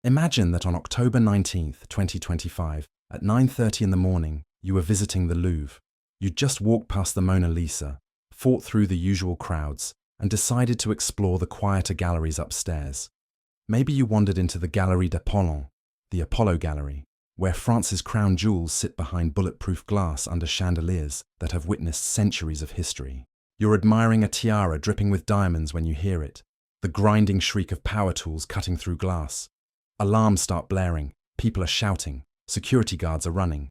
Imagine that on October 19th, 2025, at 9:30 in the morning, you were visiting the Louvre. You'd just walked past the Mona Lisa, fought through the usual crowds, and decided to explore the quieter galleries upstairs. Maybe you wandered into the Galerie d'Apollon, the Apollo Gallery, where France's crown jewels sit behind bulletproof glass under chandeliers that have witnessed centuries of history. You're admiring a tiara dripping with diamonds when you hear it, the grinding shriek of power tools cutting through glass. Alarms start blaring, people are shouting, security guards are running.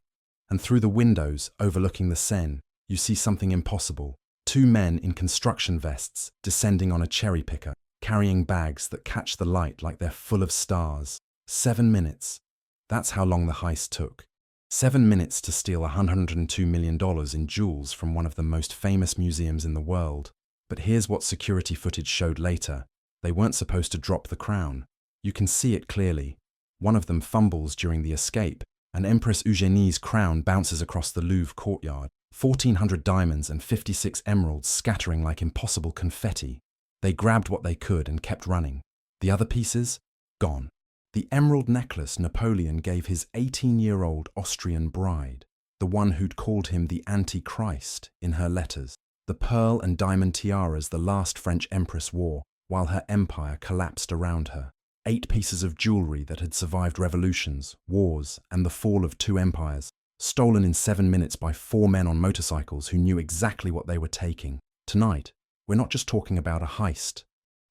And through the windows overlooking the Seine, you see something impossible. Two men in construction vests descending on a cherry picker, carrying bags that catch the light like they're full of stars. 7 minutes. That's how long the heist took. 7 minutes to steal $102 million in jewels from one of the most famous museums in the world. But here's what security footage showed later. They weren't supposed to drop the crown. You can see it clearly. One of them fumbles during the escape, and Empress Eugenie's crown bounces across the Louvre courtyard. 1,400 diamonds and 56 emeralds scattering like impossible confetti. They grabbed what they could and kept running. The other pieces? Gone. The emerald necklace Napoleon gave his 18-year-old Austrian bride, the one who'd called him the Antichrist in her letters. The pearl and diamond tiaras the last French empress wore while her empire collapsed around her. 8 pieces of jewelry that had survived revolutions, wars, and the fall of 2 empires, stolen in 7 minutes by 4 men on motorcycles who knew exactly what they were taking. Tonight, we're not just talking about a heist.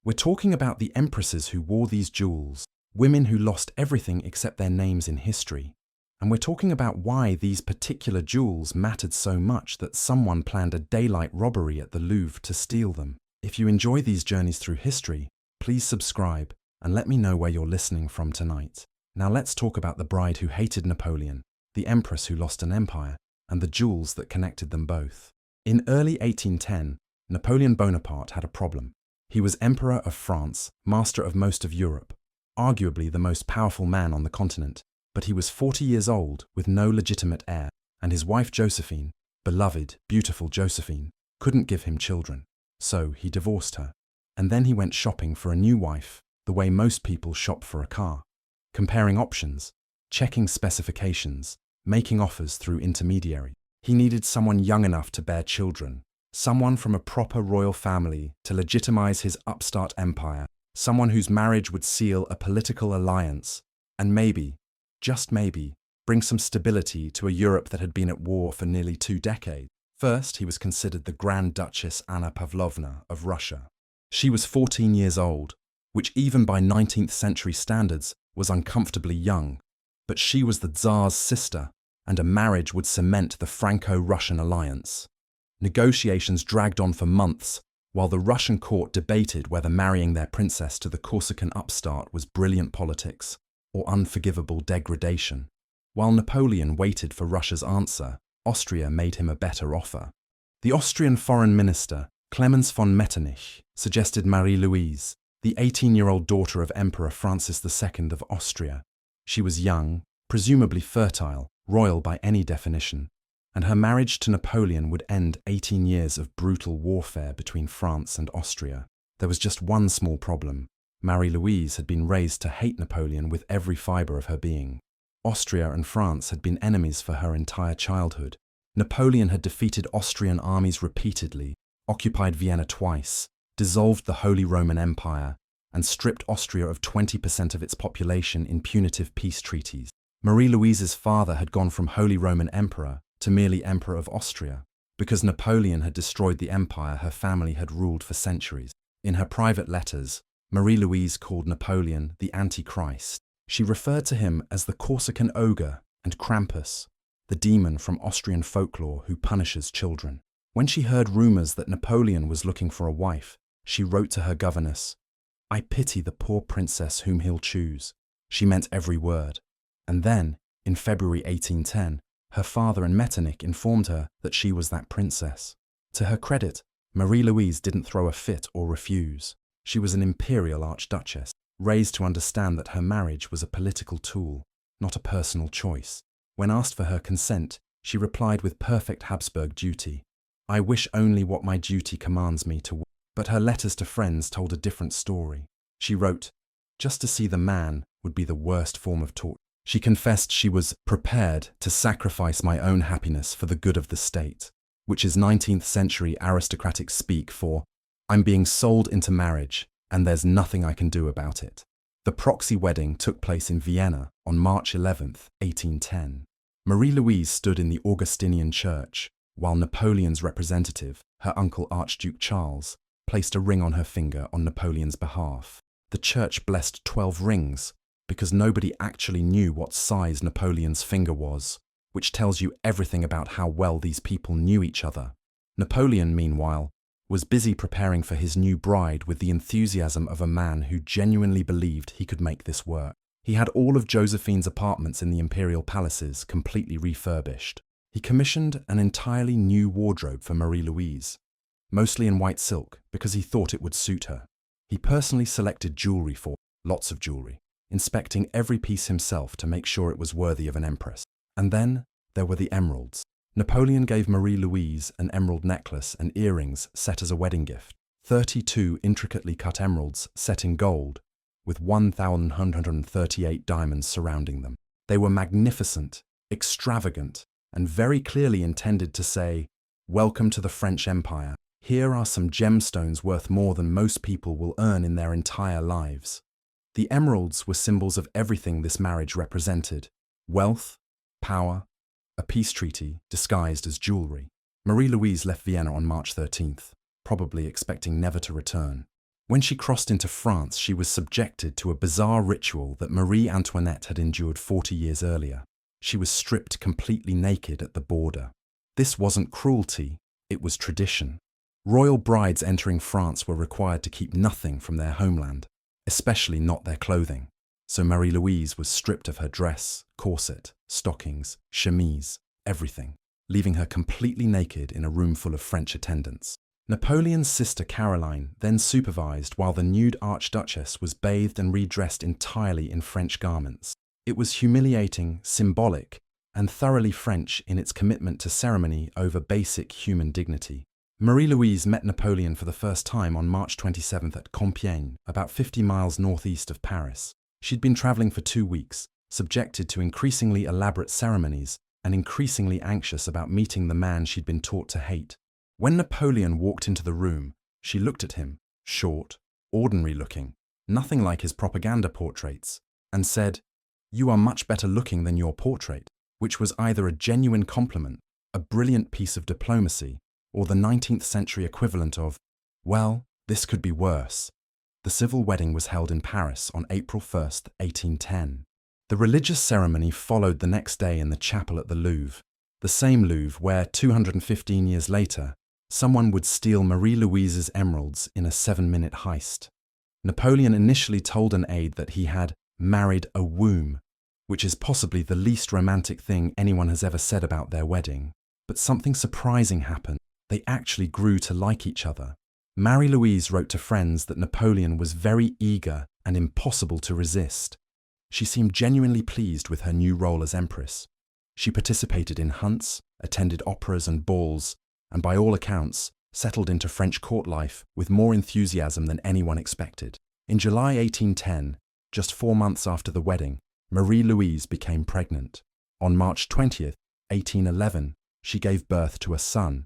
We're talking about the empresses who wore these jewels, women who lost everything except their names in history. And we're talking about why these particular jewels mattered so much that someone planned a daylight robbery at the Louvre to steal them. If you enjoy these journeys through history, please subscribe and let me know where you're listening from tonight. Now let's talk about the bride who hated Napoleon, the empress who lost an empire, and the jewels that connected them both. In early 1810, Napoleon Bonaparte had a problem. He was Emperor of France, master of most of Europe, arguably the most powerful man on the continent, but he was 40 years old with no legitimate heir, and his wife Josephine, beloved, beautiful Josephine, couldn't give him children. So he divorced her. And then he went shopping for a new wife, the way most people shop for a car. Comparing options, checking specifications, making offers through intermediary. He needed someone young enough to bear children, someone from a proper royal family to legitimize his upstart empire, someone whose marriage would seal a political alliance, and maybe, just maybe, bring some stability to a Europe that had been at war for nearly 2 decades. First, he was considered the Grand Duchess Anna Pavlovna of Russia. She was 14 years old, which even by 19th century standards was uncomfortably young, but she was the Tsar's sister, and a marriage would cement the Franco-Russian alliance. Negotiations dragged on for months, while the Russian court debated whether marrying their princess to the Corsican upstart was brilliant politics or unforgivable degradation. While Napoleon waited for Russia's answer, Austria made him a better offer. The Austrian foreign minister, Clemens von Metternich, suggested Marie-Louise, the 18-year-old daughter of Emperor Francis II of Austria. She was young, presumably fertile, royal by any definition, and her marriage to Napoleon would end 18 years of brutal warfare between France and Austria. There was just one small problem. Marie-Louise had been raised to hate Napoleon with every fibre of her being. Austria and France had been enemies for her entire childhood. Napoleon had defeated Austrian armies repeatedly, occupied Vienna twice, dissolved the Holy Roman Empire, and stripped Austria of 20% of its population in punitive peace treaties. Marie-Louise's father had gone from Holy Roman Emperor to merely Emperor of Austria. Because Napoleon had destroyed the empire her family had ruled for centuries. In her private letters, Marie-Louise called Napoleon the Antichrist. She referred to him as the Corsican ogre and Krampus, the demon from Austrian folklore who punishes children. When she heard rumours that Napoleon was looking for a wife, she wrote to her governess, "I pity the poor princess whom he'll choose." She meant every word. And then, in February 1810, her father and Metternich informed her that she was that princess. To her credit, Marie-Louise didn't throw a fit or refuse. She was an imperial archduchess, raised to understand that her marriage was a political tool, not a personal choice. When asked for her consent, she replied with perfect Habsburg duty, "I wish only what my duty commands me to." But her letters to friends told a different story. She wrote, "Just to see the man would be the worst form of torture. She confessed she was prepared to sacrifice my own happiness for the good of the state, which is 19th century aristocratic speak for, I'm being sold into marriage and there's nothing I can do about it. The proxy wedding took place in Vienna on March 11th, 1810. Marie-Louise stood in the Augustinian church, while Napoleon's representative, her uncle Archduke Charles, placed a ring on her finger on Napoleon's behalf. The church blessed 12 rings, because nobody actually knew what size Napoleon's finger was, which tells you everything about how well these people knew each other. Napoleon, meanwhile, was busy preparing for his new bride with the enthusiasm of a man who genuinely believed he could make this work. He had all of Josephine's apartments in the imperial palaces completely refurbished. He commissioned an entirely new wardrobe for Marie-Louise, mostly in white silk because he thought it would suit her. He personally selected jewelry for lots of jewelry, inspecting every piece himself to make sure it was worthy of an empress. And then there were the emeralds. Napoleon gave Marie-Louise an emerald necklace and earrings set as a wedding gift. 32 intricately cut emeralds set in gold, with 1,138 diamonds surrounding them. They were magnificent, extravagant, and very clearly intended to say, "Welcome to the French Empire. Here are some gemstones worth more than most people will earn in their entire lives." The emeralds were symbols of everything this marriage represented: wealth, power, a peace treaty disguised as jewelry. Marie-Louise left Vienna on March 13th, probably expecting never to return. When she crossed into France, she was subjected to a bizarre ritual that Marie Antoinette had endured 40 years earlier. She was stripped completely naked at the border. This wasn't cruelty, it was tradition. Royal brides entering France were required to keep nothing from their homeland, especially not their clothing. So Marie-Louise was stripped of her dress, corset, stockings, chemise, everything, leaving her completely naked in a room full of French attendants. Napoleon's sister Caroline then supervised while the nude Archduchess was bathed and redressed entirely in French garments. It was humiliating, symbolic, and thoroughly French in its commitment to ceremony over basic human dignity. Marie-Louise met Napoleon for the first time on March 27th at Compiègne, about 50 miles northeast of Paris. She'd been traveling for 2 weeks, subjected to increasingly elaborate ceremonies and increasingly anxious about meeting the man she'd been taught to hate. When Napoleon walked into the room, she looked at him, short, ordinary looking, nothing like his propaganda portraits, and said, "You are much better looking than your portrait," which was either a genuine compliment, a brilliant piece of diplomacy, or the 19th century equivalent of, "Well, this could be worse." The civil wedding was held in Paris on April 1st, 1810. The religious ceremony followed the next day in the chapel at the Louvre, the same Louvre where 215 years later, someone would steal Marie-Louise's emeralds in a 7-minute heist. Napoleon initially told an aide that he had married a womb, which is possibly the least romantic thing anyone has ever said about their wedding. But something surprising happened. They actually grew to like each other. Marie-Louise wrote to friends that Napoleon was very eager and impossible to resist. She seemed genuinely pleased with her new role as empress. She participated in hunts, attended operas and balls, and by all accounts, settled into French court life with more enthusiasm than anyone expected. In July 1810, just 4 months after the wedding, Marie-Louise became pregnant. On March 20th, 1811, she gave birth to a son,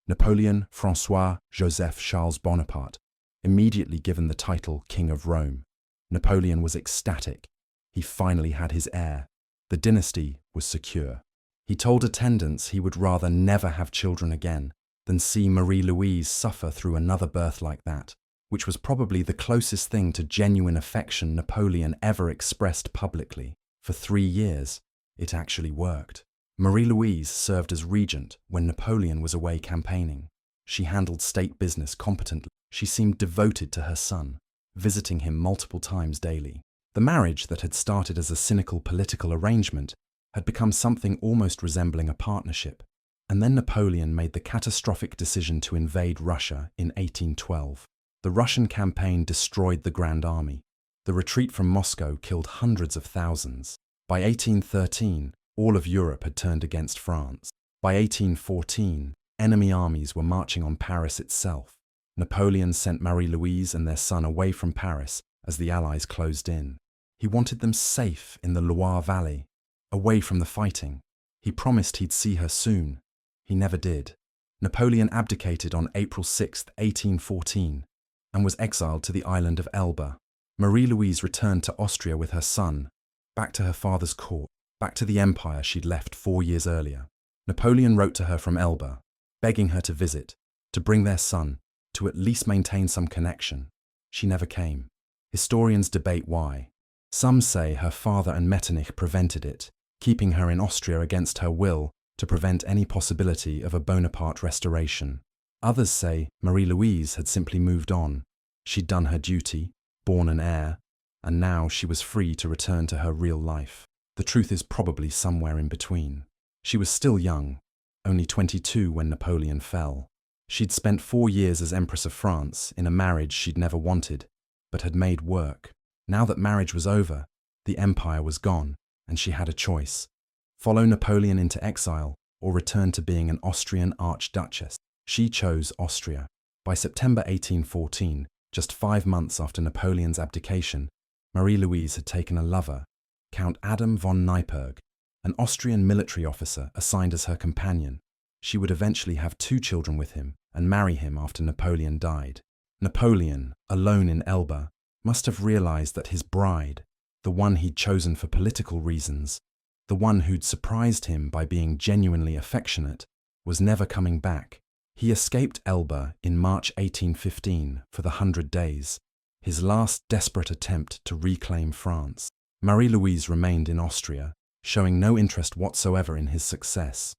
Napoleon François Joseph Charles Bonaparte, immediately given the title King of Rome. Napoleon was ecstatic. He finally had his heir. The dynasty was secure. He told attendants he would rather never have children again than see Marie-Louise suffer through another birth like that, which was probably the closest thing to genuine affection Napoleon ever expressed publicly. For 3 years, it actually worked. Marie-Louise served as regent when Napoleon was away campaigning. She handled state business competently. She seemed devoted to her son, visiting him multiple times daily. The marriage that had started as a cynical political arrangement had become something almost resembling a partnership. And then Napoleon made the catastrophic decision to invade Russia in 1812. The Russian campaign destroyed the Grand Army. The retreat from Moscow killed hundreds of thousands. By 1813, all of Europe had turned against France. By 1814, enemy armies were marching on Paris itself. Napoleon sent Marie-Louise and their son away from Paris as the Allies closed in. He wanted them safe in the Loire Valley, away from the fighting. He promised he'd see her soon. He never did. Napoleon abdicated on April 6, 1814, and was exiled to the island of Elba. Marie-Louise returned to Austria with her son, back to her father's court, back to the empire she'd left 4 years earlier. Napoleon wrote to her from Elba, begging her to visit, to bring their son, to at least maintain some connection. She never came. Historians debate why. Some say her father and Metternich prevented it, keeping her in Austria against her will to prevent any possibility of a Bonaparte restoration. Others say Marie-Louise had simply moved on. She'd done her duty, born an heir, and now she was free to return to her real life. The truth is probably somewhere in between. She was still young, only 22 when Napoleon fell. She'd spent 4 years as Empress of France in a marriage she'd never wanted, but had made work. Now that marriage was over, the empire was gone, and she had a choice: follow Napoleon into exile or return to being an Austrian archduchess. She chose Austria. By September 1814, just 5 months after Napoleon's abdication, Marie-Louise had taken a lover, Count Adam von Neipperg, an Austrian military officer assigned as her companion. She would eventually have 2 children with him and marry him after Napoleon died. Napoleon, alone in Elba, must have realized that his bride, the one he'd chosen for political reasons, the one who'd surprised him by being genuinely affectionate, was never coming back. He escaped Elba in March 1815 for the 100 Days, his last desperate attempt to reclaim France. Marie-Louise remained in Austria, showing no interest whatsoever in his success.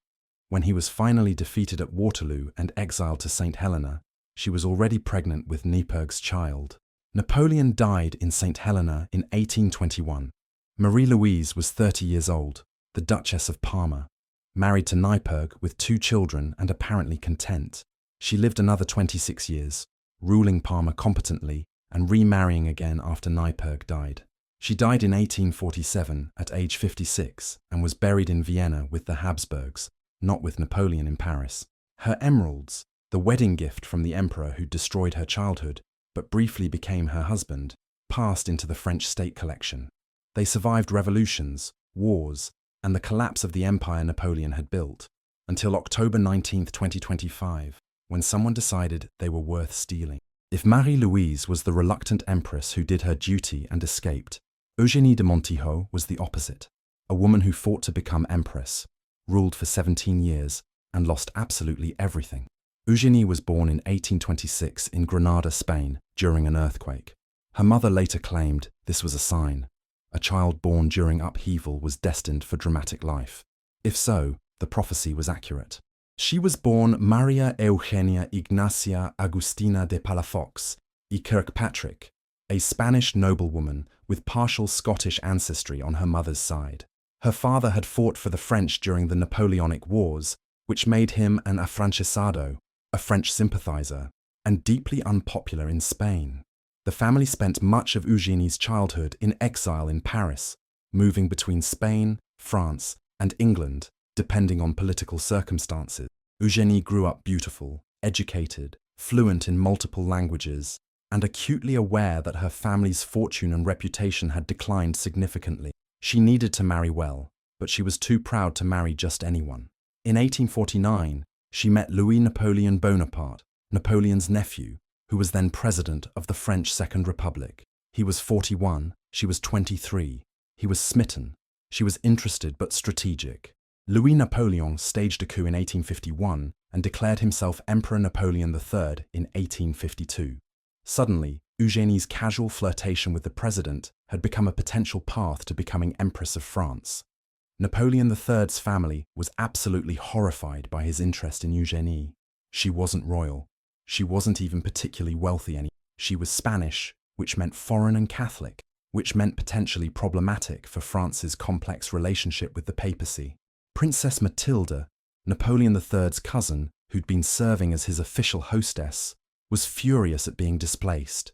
When he was finally defeated at Waterloo and exiled to St. Helena, she was already pregnant with Neipperg's child. Napoleon died in St. Helena in 1821. Marie-Louise was 30 years old, the Duchess of Parma, married to Neipperg with 2 children and apparently content. She lived another 26 years, ruling Parma competently and remarrying again after Neipperg died. She died in 1847 at age 56 and was buried in Vienna with the Habsburgs, not with Napoleon in Paris. Her emeralds, the wedding gift from the emperor who destroyed her childhood but briefly became her husband, passed into the French state collection. They survived revolutions, wars, and the collapse of the empire Napoleon had built, until October 19, 2025, when someone decided they were worth stealing. If Marie-Louise was the reluctant empress who did her duty and escaped, Eugenie de Montijo was the opposite, a woman who fought to become empress, ruled for 17 years, and lost absolutely everything. Eugenie was born in 1826 in Granada, Spain, during an earthquake. Her mother later claimed this was a sign. A child born during upheaval was destined for dramatic life. If so, the prophecy was accurate. She was born Maria Eugenia Ignacia Agustina de Palafox y Kirkpatrick, a Spanish noblewoman with partial Scottish ancestry on her mother's side. Her father had fought for the French during the Napoleonic Wars, which made him an afrancesado, a French sympathizer, and deeply unpopular in Spain. The family spent much of Eugenie's childhood in exile in Paris, moving between Spain, France, and England, depending on political circumstances. Eugenie grew up beautiful, educated, fluent in multiple languages, and acutely aware that her family's fortune and reputation had declined significantly. She needed to marry well, but she was too proud to marry just anyone. In 1849, she met Louis Napoleon Bonaparte, Napoleon's nephew, who was then president of the French Second Republic. He was 41, she was 23. He was smitten. She was interested but strategic. Louis Napoleon staged a coup in 1851 and declared himself Emperor Napoleon III in 1852. Suddenly, Eugenie's casual flirtation with the president had become a potential path to becoming Empress of France. Napoleon III's family was absolutely horrified by his interest in Eugenie. She wasn't royal. She wasn't even particularly wealthy anymore. She was Spanish, which meant foreign and Catholic, which meant potentially problematic for France's complex relationship with the papacy. Princess Mathilde, Napoleon III's cousin, who'd been serving as his official hostess, was furious at being displaced.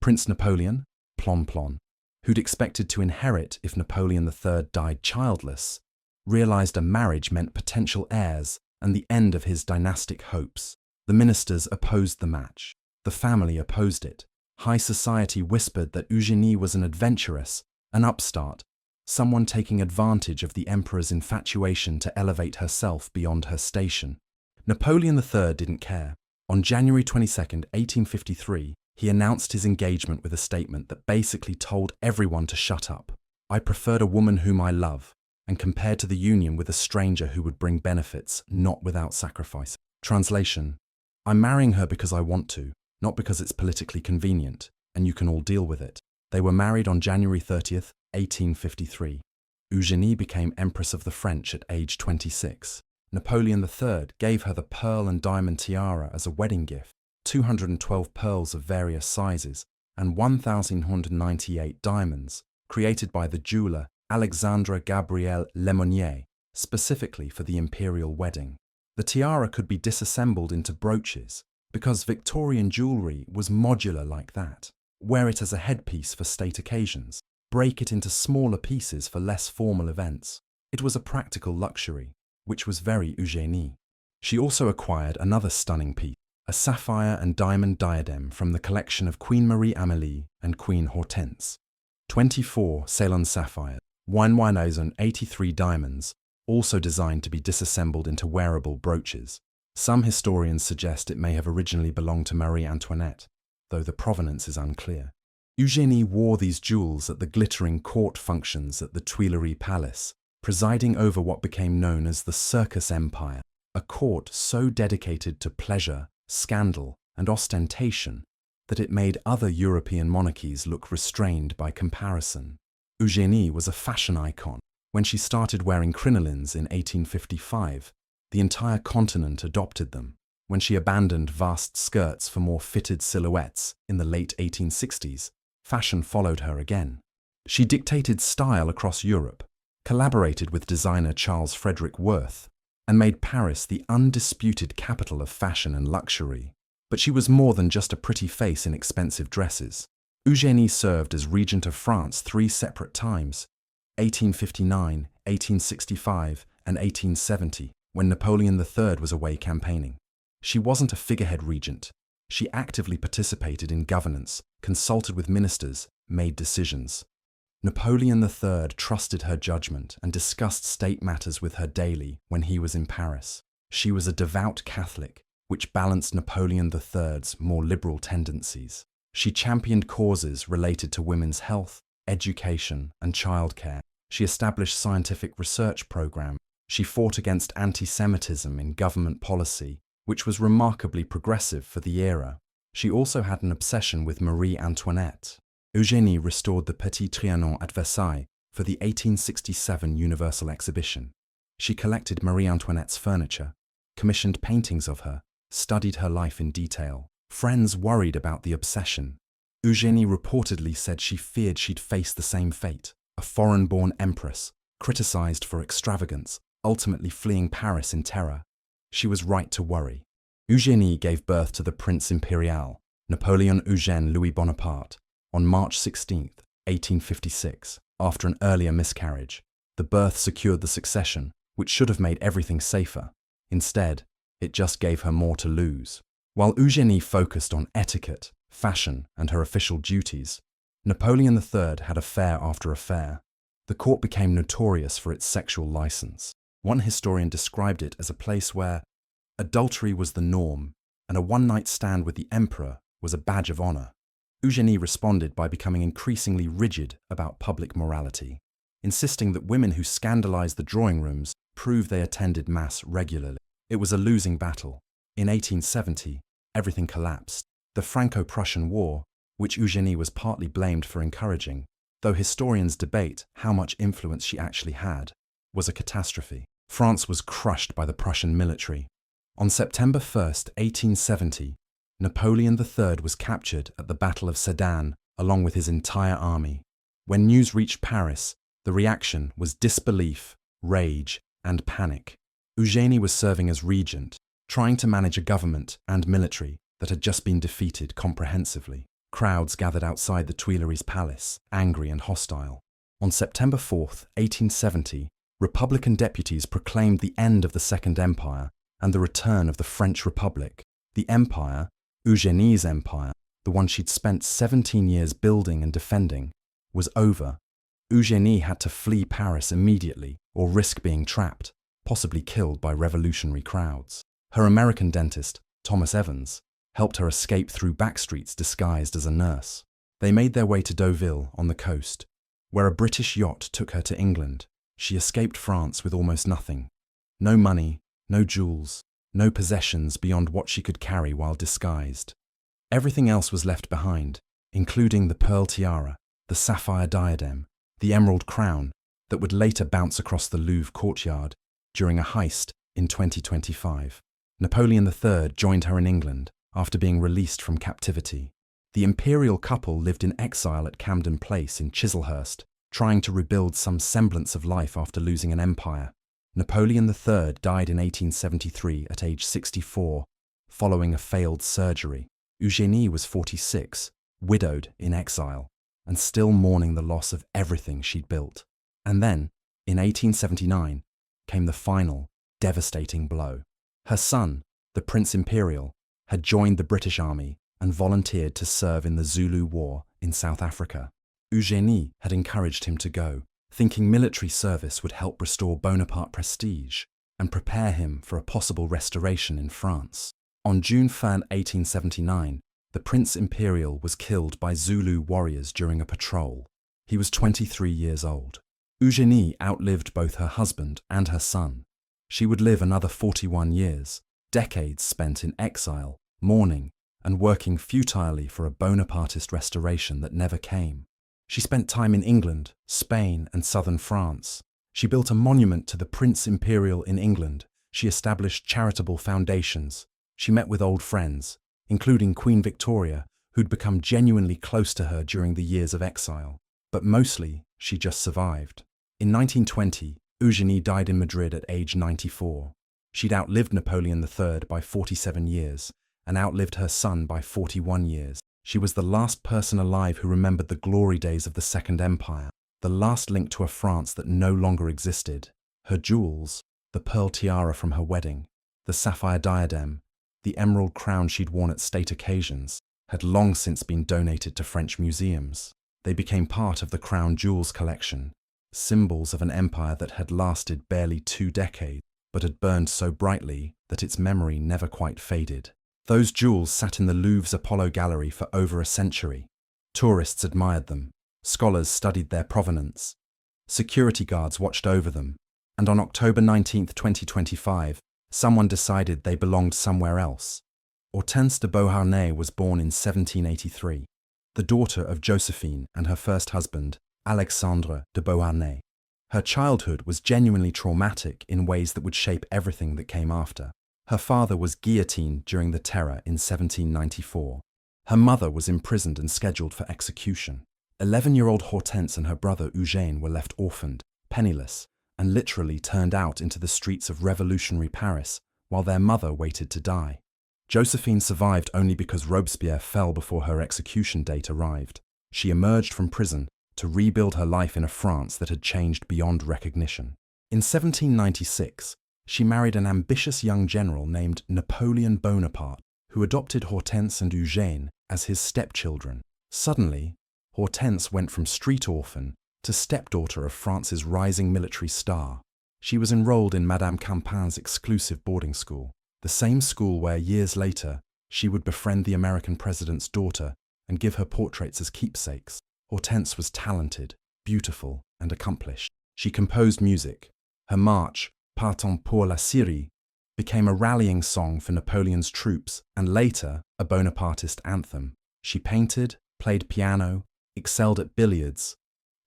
Prince Napoleon, Plon Plon, who'd expected to inherit if Napoleon III died childless, realized a marriage meant potential heirs and the end of his dynastic hopes. The ministers opposed the match. The family opposed it. High society whispered that Eugenie was an adventuress An upstart, someone taking advantage of the emperor's infatuation to elevate herself beyond her station. Napoleon III didn't care. On January 22, 1853, he announced his engagement with a statement that basically told everyone to shut up. I preferred a woman whom I love, and compared to the union with a stranger who would bring benefits, not without sacrifice. Translation: I'm marrying her because I want to, not because it's politically convenient, and you can all deal with it. They were married on January 30th, 1853. Eugenie became Empress of the French at age 26. Napoleon III gave her the pearl and diamond tiara as a wedding gift, 212 pearls of various sizes, and 1,198 diamonds, created by the jeweler Alexandre Gabriel Lemonnier, specifically for the imperial wedding. The tiara could be disassembled into brooches, because Victorian jewellery was modular like that. Wear it as a headpiece for state occasions, break it into smaller pieces for less formal events. It was a practical luxury, which was very Eugenie. She also acquired another stunning piece, a sapphire and diamond diadem from the collection of Queen Marie-Amélie and Queen Hortense. 24 Ceylon sapphires, 1,183 diamonds, also designed to be disassembled into wearable brooches. Some historians suggest it may have originally belonged to Marie Antoinette, though the provenance is unclear. Eugenie wore these jewels at the glittering court functions at the Tuileries Palace, presiding over what became known as the Circus Empire, a court so dedicated to pleasure, scandal, and ostentation that it made other European monarchies look restrained by comparison. Eugenie was a fashion icon. When she started wearing crinolines in 1855, the entire continent adopted them. When she abandoned vast skirts for more fitted silhouettes in the late 1860s, fashion followed her again. She dictated style across Europe, collaborated with designer Charles Frederick Worth, and made Paris the undisputed capital of fashion and luxury. But she was more than just a pretty face in expensive dresses. Eugenie served as regent of France 3 separate times, 1859, 1865, and 1870, when Napoleon III was away campaigning. She wasn't a figurehead regent. She actively participated in governance, consulted with ministers, made decisions. Napoleon III trusted her judgment and discussed state matters with her daily when he was in Paris. She was a devout Catholic, which balanced Napoleon III's more liberal tendencies. She championed causes related to women's health, education, and childcare. She established scientific research programs. She fought against anti-Semitism in government policy, which was remarkably progressive for the era. She also had an obsession with Marie Antoinette. Eugenie restored the Petit Trianon at Versailles for the 1867 Universal Exhibition. She collected Marie Antoinette's furniture, commissioned paintings of her, studied her life in detail. Friends worried about the obsession. Eugenie reportedly said she feared she'd face the same fate, a foreign-born empress, criticized for extravagance, ultimately fleeing Paris in terror. She was right to worry. Eugenie gave birth to the Prince Imperial, Napoleon Eugène Louis Bonaparte, on March 16, 1856, after an earlier miscarriage. The birth secured the succession, which should have made everything safer. Instead, it just gave her more to lose. While Eugenie focused on etiquette, fashion, and her official duties, Napoleon III had affair after affair. The court became notorious for its sexual license. One historian described it as a place where adultery was the norm, and a one-night stand with the emperor was a badge of honor. Eugenie responded by becoming increasingly rigid about public morality, insisting that women who scandalized the drawing rooms prove they attended mass regularly. It was a losing battle. In 1870, everything collapsed. The Franco-Prussian War, which Eugenie was partly blamed for encouraging, though historians debate how much influence she actually had, was a catastrophe. France was crushed by the Prussian military. On September 1, 1870, Napoleon III was captured at the Battle of Sedan along with his entire army. When news reached Paris, the reaction was disbelief, rage, and panic. Eugenie was serving as regent, trying to manage a government and military that had just been defeated comprehensively. Crowds gathered outside the Tuileries Palace, angry and hostile. On September 4, 1870, Republican deputies proclaimed the end of the Second Empire and the return of the French Republic. The empire, Eugenie's empire, the one she'd spent 17 years building and defending, was over. Eugenie had to flee Paris immediately or risk being trapped, possibly killed by revolutionary crowds. Her American dentist, Thomas Evans, helped her escape through backstreets disguised as a nurse. They made their way to Deauville on the coast, where a British yacht took her to England. She escaped France with almost nothing. No money, no jewels, no possessions beyond what she could carry while disguised. Everything else was left behind, including the pearl tiara, the sapphire diadem, the emerald crown that would later bounce across the Louvre courtyard during a heist in 2025. Napoleon III joined her in England after being released from captivity. The imperial couple lived in exile at Camden Place in Chislehurst, trying to rebuild some semblance of life after losing an empire. Napoleon III died in 1873 at age 64, following a failed surgery. Eugenie was 46, widowed in exile, and still mourning the loss of everything she'd built. And then, in 1879, came the final, devastating blow. Her son, the Prince Imperial, had joined the British Army and volunteered to serve in the Zulu War in South Africa. Eugenie had encouraged him to go, thinking military service would help restore Bonaparte prestige and prepare him for a possible restoration in France. On June 3, 1879, the Prince Imperial was killed by Zulu warriors during a patrol. He was 23 years old. Eugenie outlived both her husband and her son. She would live another 41 years, decades spent in exile, mourning, and working futilely for a Bonapartist restoration that never came. She spent time in England, Spain, and southern France. She built a monument to the Prince Imperial in England. She established charitable foundations. She met with old friends, including Queen Victoria, who'd become genuinely close to her during the years of exile. But mostly, she just survived. In 1920, Eugenie died in Madrid at age 94. She'd outlived Napoleon III by 47 years and outlived her son by 41 years. She was the last person alive who remembered the glory days of the Second Empire, the last link to a France that no longer existed. Her jewels, the pearl tiara from her wedding, the sapphire diadem, the emerald crown she'd worn at state occasions, had long since been donated to French museums. They became part of the crown jewels collection, symbols of an empire that had lasted barely 2 decades, but had burned so brightly that its memory never quite faded. Those jewels sat in the Louvre's Apollo Gallery for over a century. Tourists admired them, scholars studied their provenance, security guards watched over them, and on October 19, 2025, someone decided they belonged somewhere else. Hortense de Beauharnais was born in 1783, the daughter of Josephine and her first husband, Alexandre de Beauharnais. Her childhood was genuinely traumatic in ways that would shape everything that came after. Her father was guillotined during the Terror in 1794. Her mother was imprisoned and scheduled for execution. 11-year-old Hortense and her brother Eugene were left orphaned, penniless, and literally turned out into the streets of revolutionary Paris while their mother waited to die. Josephine survived only because Robespierre fell before her execution date arrived. She emerged from prison to rebuild her life in a France that had changed beyond recognition. In 1796, she married an ambitious young general named Napoleon Bonaparte, who adopted Hortense and Eugene as his stepchildren. Suddenly, Hortense went from street orphan to stepdaughter of France's rising military star. She was enrolled in Madame Campin's exclusive boarding school, the same school where years later she would befriend the American president's daughter and give her portraits as keepsakes. Hortense was talented, beautiful, and accomplished. She composed music. Her march, Partons pour la Syrie, became a rallying song for Napoleon's troops and later a Bonapartist anthem. She painted, played piano, excelled at billiards,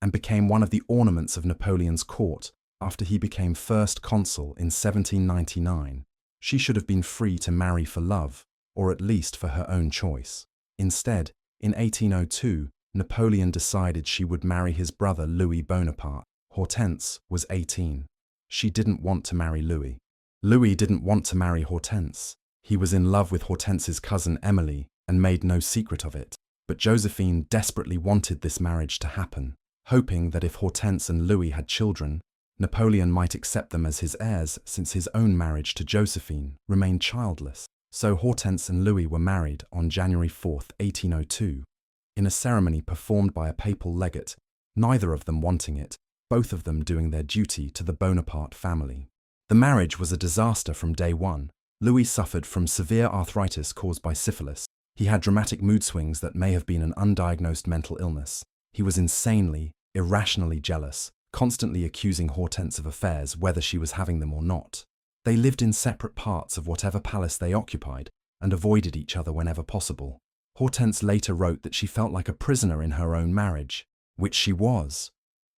and became one of the ornaments of Napoleon's court after he became first consul in 1799. She should have been free to marry for love, or at least for her own choice. Instead, in 1802, Napoleon decided she would marry his brother Louis Bonaparte. Hortense was 18. She didn't want to marry Louis. Louis didn't want to marry Hortense. He was in love with Hortense's cousin Emily and made no secret of it. But Josephine desperately wanted this marriage to happen, hoping that if Hortense and Louis had children, Napoleon might accept them as his heirs since his own marriage to Josephine remained childless. So Hortense and Louis were married on January 4, 1802, in a ceremony performed by a papal legate neither of them wanting it, both of them doing their duty to the Bonaparte family. The marriage was a disaster from day one. Louis suffered from severe arthritis caused by syphilis. He had dramatic mood swings that may have been an undiagnosed mental illness. He was insanely, irrationally jealous, constantly accusing Hortense of affairs whether she was having them or not. They lived in separate parts of whatever palace they occupied and avoided each other whenever possible. Hortense later wrote that she felt like a prisoner in her own marriage, which she was.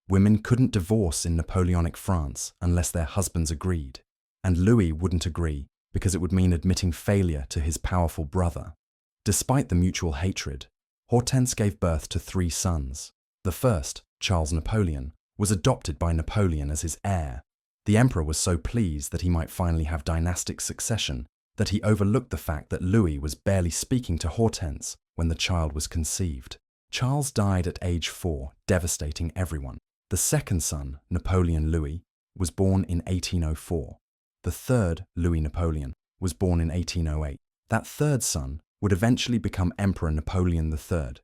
Women couldn't divorce in Napoleonic France unless their husbands agreed, and Louis wouldn't agree because it would mean admitting failure to his powerful brother. Despite the mutual hatred, Hortense gave birth to 3 sons. The first, Charles Napoleon, was adopted by Napoleon as his heir. The emperor was so pleased that he might finally have dynastic succession that he overlooked the fact that Louis was barely speaking to Hortense when the child was conceived. Charles died at age 4, devastating everyone. The second son, Napoleon Louis, was born in 1804. The third, Louis Napoleon, was born in 1808. That third son would eventually become Emperor Napoleon III,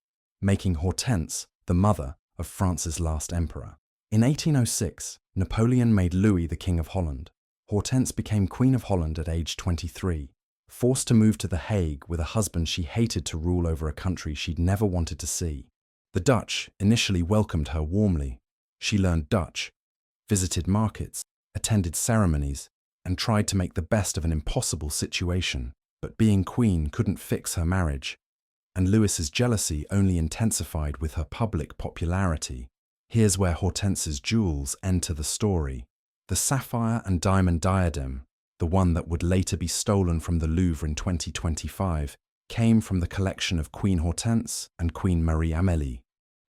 making Hortense the mother of France's last emperor. In 1806, Napoleon made Louis the King of Holland. Hortense became Queen of Holland at age 23, forced to move to The Hague with a husband she hated to rule over a country she'd never wanted to see. The Dutch initially welcomed her warmly. She learned Dutch, visited markets, attended ceremonies, and tried to make the best of an impossible situation. But being queen couldn't fix her marriage, and Louis's jealousy only intensified with her public popularity. Here's where Hortense's jewels enter the story. The sapphire and diamond diadem, the one that would later be stolen from the Louvre in 2025, came from the collection of Queen Hortense and Queen Marie-Amélie.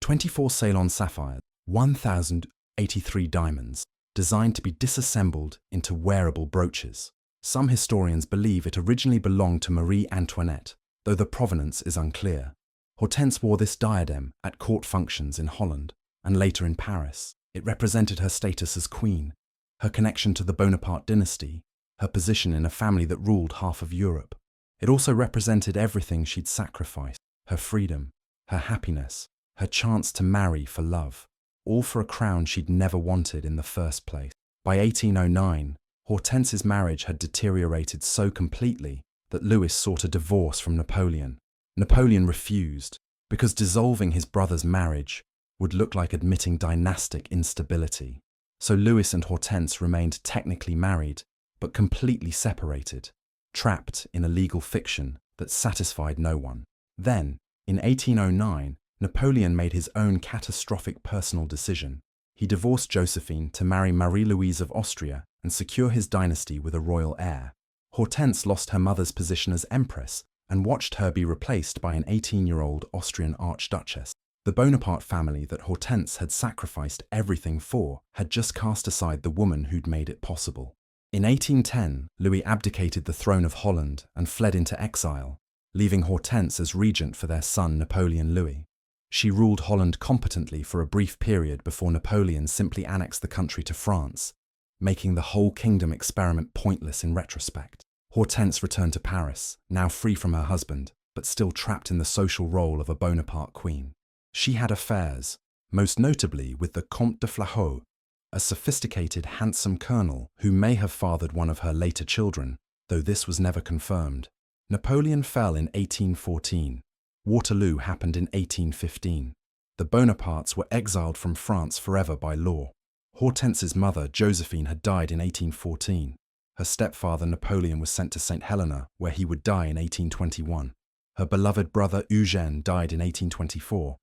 24 Ceylon sapphires, 1,083 diamonds, designed to be disassembled into wearable brooches. Some historians believe it originally belonged to Marie Antoinette, though the provenance is unclear. Hortense wore this diadem at court functions in Holland and later in Paris. It represented her status as queen, her connection to the Bonaparte dynasty, her position in a family that ruled half of Europe. It also represented everything she'd sacrificed: her freedom, her happiness, her chance to marry for love, all for a crown she'd never wanted in the first place. By 1809, Hortense's marriage had deteriorated so completely that Louis sought a divorce from Napoleon. Napoleon refused, because dissolving his brother's marriage would look like admitting dynastic instability. So Louis and Hortense remained technically married, but completely separated, trapped in a legal fiction that satisfied no one. Then, in 1809, Napoleon made his own catastrophic personal decision. He divorced Josephine to marry Marie-Louise of Austria and secure his dynasty with a royal heir. Hortense lost her mother's position as empress and watched her be replaced by an 18-year-old Austrian archduchess. The Bonaparte family that Hortense had sacrificed everything for had just cast aside the woman who'd made it possible. In 1810, Louis abdicated the throne of Holland and fled into exile, leaving Hortense as regent for their son Napoleon Louis. She ruled Holland competently for a brief period before Napoleon simply annexed the country to France, making the whole kingdom experiment pointless in retrospect. Hortense returned to Paris, now free from her husband, but still trapped in the social role of a Bonaparte queen. She had affairs, most notably with the Comte de Flahaut, a sophisticated, handsome colonel who may have fathered one of her later children, though this was never confirmed. Napoleon fell in 1814. Waterloo happened in 1815. The Bonapartes were exiled from France forever by law. Hortense's mother, Josephine, had died in 1814. Her stepfather, Napoleon, was sent to St. Helena, where he would die in 1821. Her beloved brother, Eugenie, died in 1824.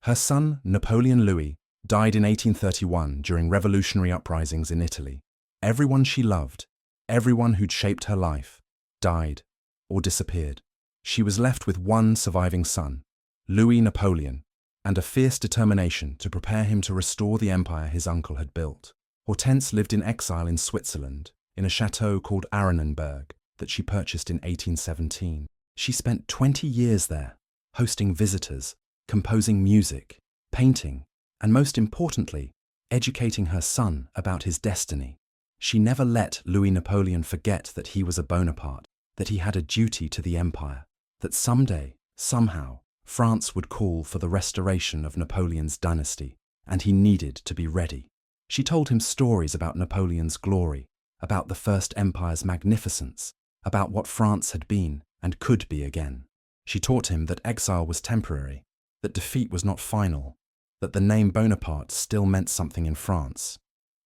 Her son, Napoleon Louis, died in 1831 during revolutionary uprisings in Italy. Everyone she loved, everyone who'd shaped her life, died or disappeared. She was left with one surviving son, Louis Napoleon, and a fierce determination to prepare him to restore the empire his uncle had built. Hortense lived in exile in Switzerland, in a chateau called Arenenberg that she purchased in 1817. She spent 20 years there, hosting visitors, composing music, painting, and most importantly, educating her son about his destiny. She never let Louis Napoleon forget that he was a Bonaparte, that he had a duty to the empire, that someday, somehow, France would call for the restoration of Napoleon's dynasty, and he needed to be ready. She told him stories about Napoleon's glory, about the First Empire's magnificence, about what France had been and could be again. She taught him that exile was temporary, that defeat was not final, that the name Bonaparte still meant something in France,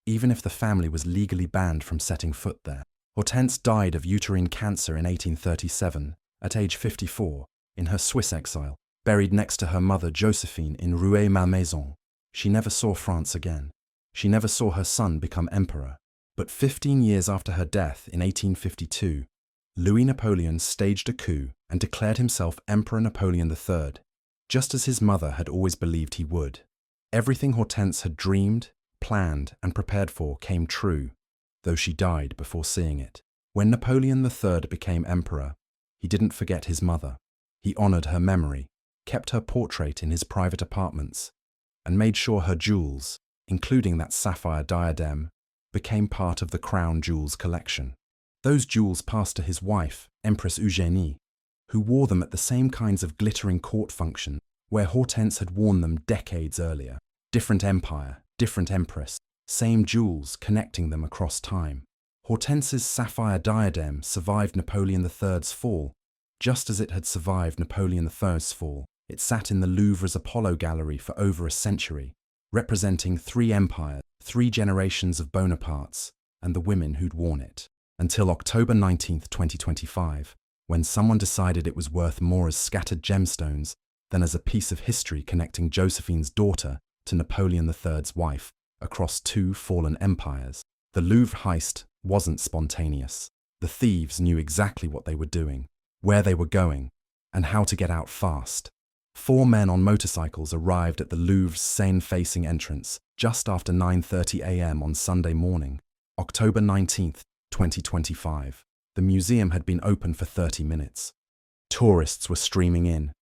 even if the family was legally banned from setting foot there. Hortense died of uterine cancer in 1837, at age 54, in her Swiss exile, buried next to her mother Josephine in Rueil-Malmaison. She never saw France again. She never saw her son become emperor. But 15 years after her death in 1852, Louis Napoleon staged a coup and declared himself Emperor Napoleon III, just as his mother had always believed he would. Everything Hortense had dreamed, planned, and prepared for came true, though she died before seeing it. When Napoleon III became emperor, he didn't forget his mother. He honored her memory, kept her portrait in his private apartments, and made sure her jewels, including that sapphire diadem, became part of the crown jewels collection. Those jewels passed to his wife, Empress Eugenie, who wore them at the same kinds of glittering court functions where Hortense had worn them decades earlier. Different empire, different empress, same jewels connecting them across time. Hortense's sapphire diadem survived Napoleon III's fall, just as it had survived Napoleon I's fall. It sat in the Louvre's Apollo Gallery for over a century, representing 3 empires, 3 generations of Bonapartes, and the women who'd worn it. Until October 19, 2025, when someone decided it was worth more as scattered gemstones than as a piece of history connecting Josephine's daughter to Napoleon III's wife across 2 fallen empires. The Louvre heist wasn't spontaneous. The thieves knew exactly what they were doing, where they were going, and how to get out fast. 4 men on motorcycles arrived at the Louvre's Seine-facing entrance just after 9:30 a.m. on Sunday morning, October 19, 2025. The museum had been open for 30 minutes. Tourists were streaming in.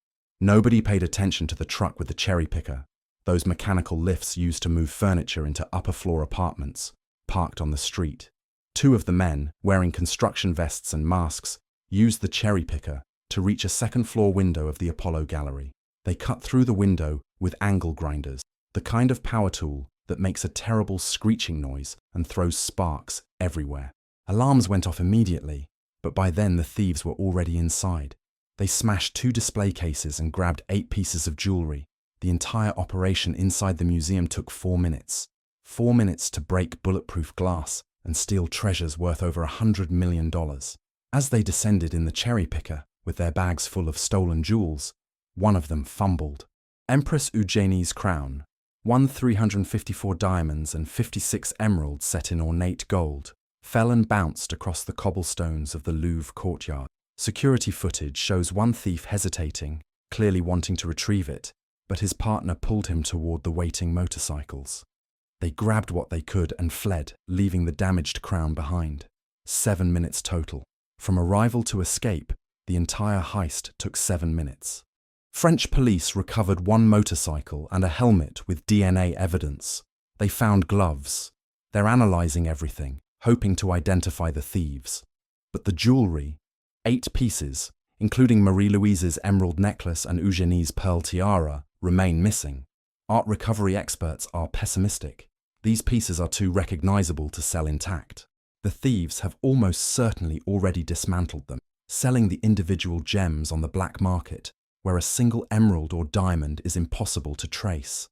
Nobody paid attention to the truck with the cherry picker, those mechanical lifts used to move furniture into upper-floor apartments, parked on the street. 2 of the men, wearing construction vests and masks, used the cherry picker to reach a second-floor window of the Apollo Gallery. They cut through the window with angle grinders, the kind of power tool that makes a terrible screeching noise and throws sparks everywhere. Alarms went off immediately, but by then the thieves were already inside. They smashed 2 display cases and grabbed 8 pieces of jewelry. The entire operation inside the museum took 4 minutes. 4 minutes to break bulletproof glass and steal treasures worth over $100 million. As they descended in the cherry picker with their bags full of stolen jewels, one of them fumbled. Empress Eugenie's crown, 354 diamonds and 56 emeralds set in ornate gold, fell and bounced across the cobblestones of the Louvre courtyard. Security footage shows one thief hesitating, clearly wanting to retrieve it, but his partner pulled him toward the waiting motorcycles. They grabbed what they could and fled, leaving the damaged crown behind. 7 minutes total. From arrival to escape, the entire heist took 7 minutes. French police recovered 1 motorcycle and a helmet with DNA evidence. They found gloves. They're analyzing everything, hoping to identify the thieves. But the jewelry, 8 pieces, including Marie-Louise's emerald necklace and Eugenie's pearl tiara, remain missing. Art recovery experts are pessimistic. These pieces are too recognizable to sell intact. The thieves have almost certainly already dismantled them, selling the individual gems on the black market, where a single emerald or diamond is impossible to trace.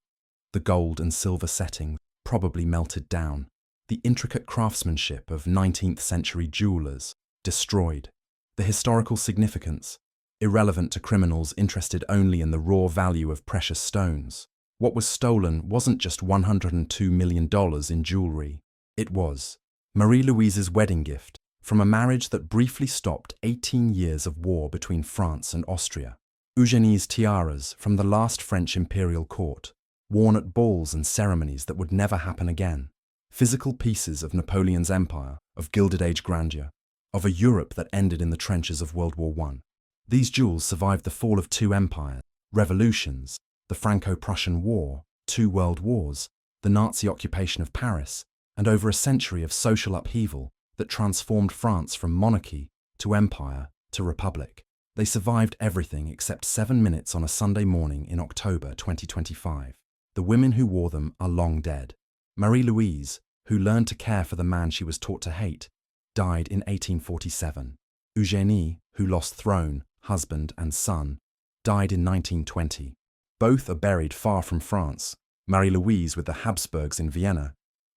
The gold and silver settings probably melted down. The intricate craftsmanship of 19th century jewelers destroyed. The historical significance irrelevant to criminals interested only in the raw value of precious stones. What was stolen wasn't just $102 million in jewelry. It was Marie-Louise's wedding gift from a marriage that briefly stopped 18 years of war between France and Austria. Eugenie's tiaras from the last French imperial court, worn at balls and ceremonies that would never happen again. Physical pieces of Napoleon's empire, of Gilded Age grandeur, of a Europe that ended in the trenches of World War I. These jewels survived the fall of 2 empires, revolutions, the Franco-Prussian War, 2 world wars, the Nazi occupation of Paris, and over a century of social upheaval that transformed France from monarchy to empire to republic. They survived everything except 7 minutes on a Sunday morning in October 2025. The women who wore them are long dead. Marie-Louise, who learned to care for the man she was taught to hate, died in 1847. Eugenie, who lost throne, husband and son, died in 1920. Both are buried far from France, Marie-Louise with the Habsburgs in Vienna,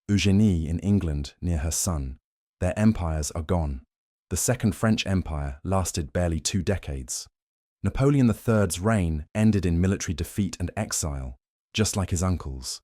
Eugenie in England near her son. Their empires are gone. The Second French Empire lasted barely 2 decades. Napoleon III's reign ended in military defeat and exile, just like his uncle's.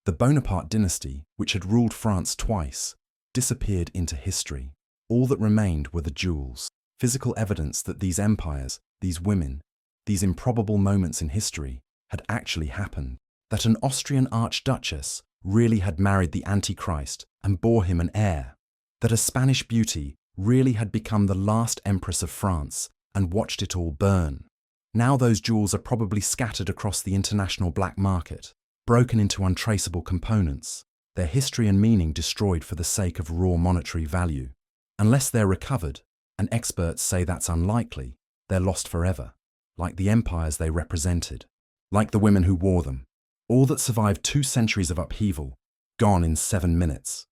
The Bonaparte dynasty, which had ruled France twice, disappeared into history. All that remained were the jewels, physical evidence that these empires, these women, these improbable moments in history had actually happened, that an Austrian archduchess really had married the Antichrist and bore him an heir, that a Spanish beauty really had become the last Empress of France and watched it all burn. Now those jewels are probably scattered across the international black market, broken into untraceable components, their history and meaning destroyed for the sake of raw monetary value. Unless they're recovered, and experts say that's unlikely, they're lost forever, like the empires they represented, like the women who wore them. All that survived 2 centuries of upheaval, gone in 7 minutes.